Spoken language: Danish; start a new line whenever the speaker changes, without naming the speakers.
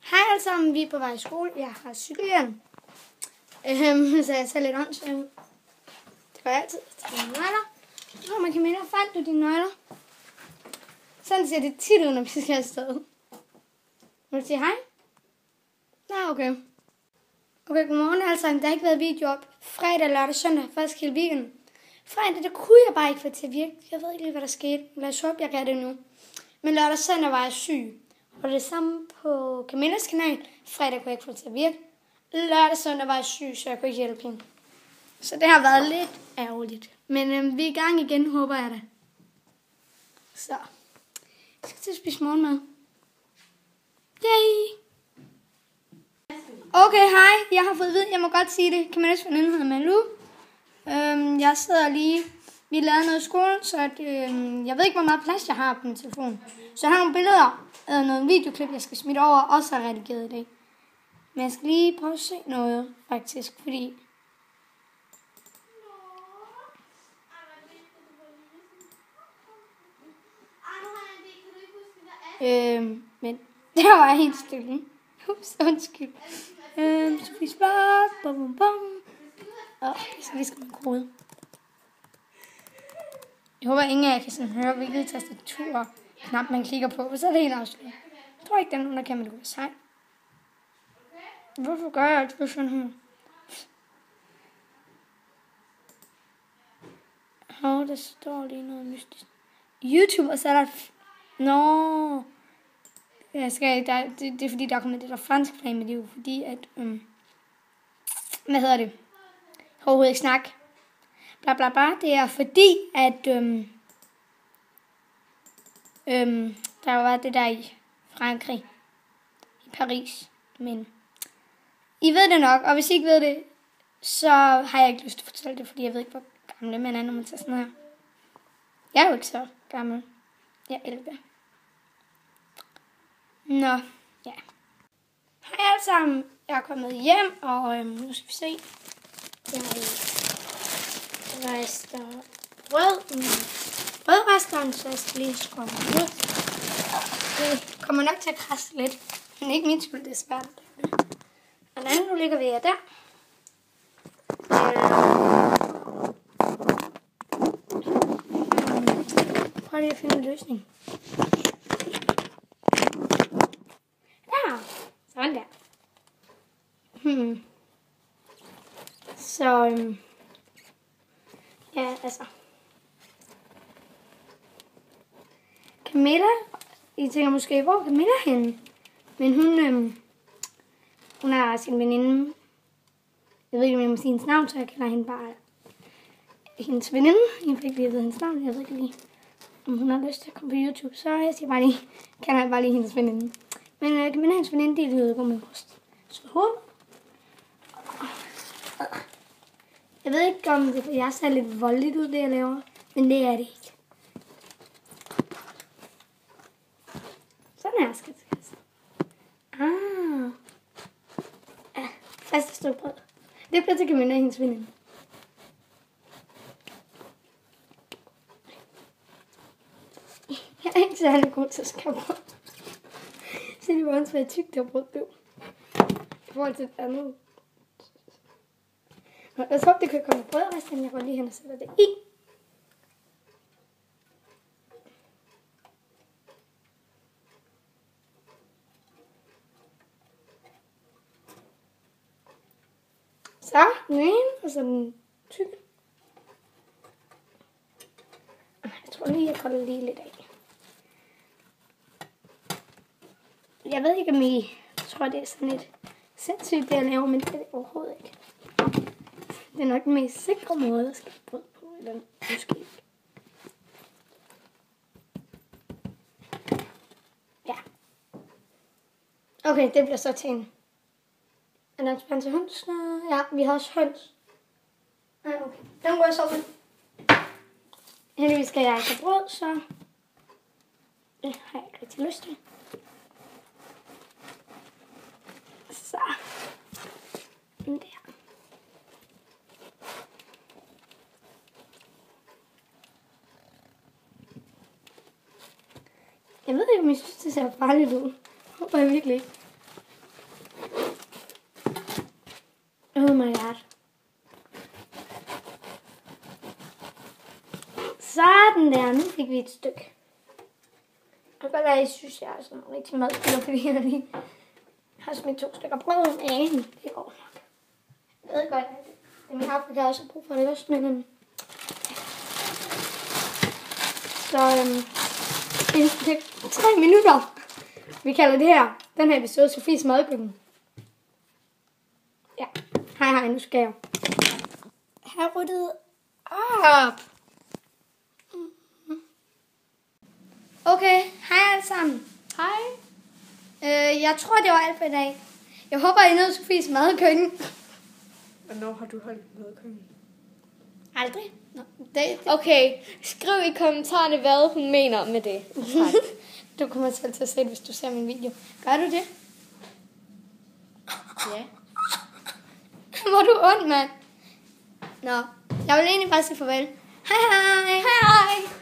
Hej alle sammen, vi er på vej i skole. Jeg har cykelhjelm. Så jeg ser lidt åndssvagt ud. Det gør jeg altid. Jeg tager mine nøgler. Man kan mene, fandt du dine nøgler? Sådan ser det tit ud, når vi skal afsted. Vil du sige hej? Nej, okay. Okay, godmorgen alle sammen. Der har ikke været video op. Fredag, lørdag, søndag, faktisk hele weekenden. Fredag, det kunne jeg bare ikke få til at virke. Jeg ved ikke lige, hvad der skete. Lad os håbe, jeg kan det nu. Men lørdag og søndag var jeg syg. Og det samme på Camillas kanal. Fredag kunne jeg ikke få det til at virke. Lørdag og søndag var jeg syg, så jeg kunne ikke hjælpe hende. Så det har været lidt ærgerligt. Men vi er i gang igen, håber jeg da. Så. Jeg skal til at spise morgenmad. Yay! Okay, hej. Jeg har fået at vide, jeg må godt sige det. Camillas veninde hedder Malou. Jeg sidder lige... Vi lavede noget i skolen, så jeg ved ikke, hvor meget plads jeg har på min telefon. Så jeg har nogle billeder og nogle videoklip, jeg skal smide over, og også har redigeret i dag. Men jeg skal lige prøve at se noget, faktisk, fordi... Men der var jeg helt stille. Ups, undskyld. Sofie Spark, bum bum bum. Jeg skal lige skrive en kode. Jeg håber, ingen af jer kan sådan høre, hvilket tastaturknap man klikker på, så er det helt afsløret. Jeg tror ikke, der er nogen, der kan, men det går sej. Hvorfor gør jeg altid sådan her? Der står lige noget mystisk. YouTube, og så er der... Nå... Det er fordi, der er kommet det der fransk flag, men det er jo fordi, at... Hvad hedder det? Jeg kan overhovedet ikke snakke. Bla bla bla. Det er fordi, at... der var det der i Frankrig. I Paris. Men... I ved det nok, og hvis I ikke ved det, så har jeg ikke lyst til at fortælle det, fordi jeg ved ikke, hvor gamle man er, når man tager sådan her. Jeg er jo ikke så gammel. Jeg er 11. Nå, ja. Hej alle sammen. Jeg er kommet hjem, og nu skal vi se. Jeg rester brødresteren, så jeg skal lige skrue ud. Det kommer nok til at krasse lidt, men ikke min skyld, det er svært. Og den anden, nu ligger vi her der. Prøv lige at finde en løsning. Ja, sådan der. Så, ja, altså. Camilla, I tænker måske, hvor er Camilla henne? Men hun er sin veninde. Jeg ved ikke, om jeg må sige hendes navn, så jeg kalder hende bare hendes veninde. Jeg fik lige at vide hendes navn. Jeg ved ikke lige, om hun har lyst til at komme på YouTube. Så jeg siger bare lige, kalder jeg bare lige hendes veninde. Men Camilla og hendes veninde, de er lige ude og gå med bryst. Så håb. Jeg ved ikke, om det jeg ser lidt voldeligt ud, det jeg laver. Men det er det ikke. Sådan her skal det. Faste stykke brød. Det bliver til Camilla og hendes veninde. Jeg er ikke særlig god til at skære brød. Så det var også være tykt, der brød blev. I forhold til et andet. Nå, lad os håbe, det kan komme brødresten. Jeg går lige hen og sætter det i. Så, den ene, og så den tyk. Jeg tror lige, jeg kolder lige lidt af. Jeg ved ikke, om I tror, det er sådan lidt sindssygt, det jeg laver, men det er det overhovedet ikke. Det er nok den mest sikre måde at skære brød på, eller måske ikke. Ja. Okay, det bliver så til en. Er der en spand til høns? Ja, vi har også høns. Ja, okay. Den går jeg så med. Heldigvis skal jeg ikke have brød, så det har jeg ikke rigtig lyst til. Så. Der. Jeg ved ikke, om jeg synes, det ser farligt ud. Håber jeg virkelig ikke. Sådan der, nu fik vi et stykke. Jeg kan godt lade, jeg synes, jeg er sådan rigtig madspiller, fordi jeg lige har smidt 2 stykker brød ind. Det går nok. Jeg ved godt, at min Afrika også har brug for det også, men så det er 3 minutter. Vi kalder det her, den her episode, Sofies madkøkken. Ja, hej, nu skal jeg have ryddet op. Okay, hej alle sammen.
Hej.
Jeg tror, det var alt for i dag. Jeg håber, I nåede Sofies madkøkken.
Hvornår har du holdt madkøkken?
Aldrig. Nå,
Okay, skriv i kommentarerne, hvad hun mener med det. Tak.
Du kommer selv til at se det, hvis du ser min video. Gør du det?
Ja.
Hvor er du ond, mand. Nå, jeg vil egentlig bare sige farvel. Hej hej.
Hej.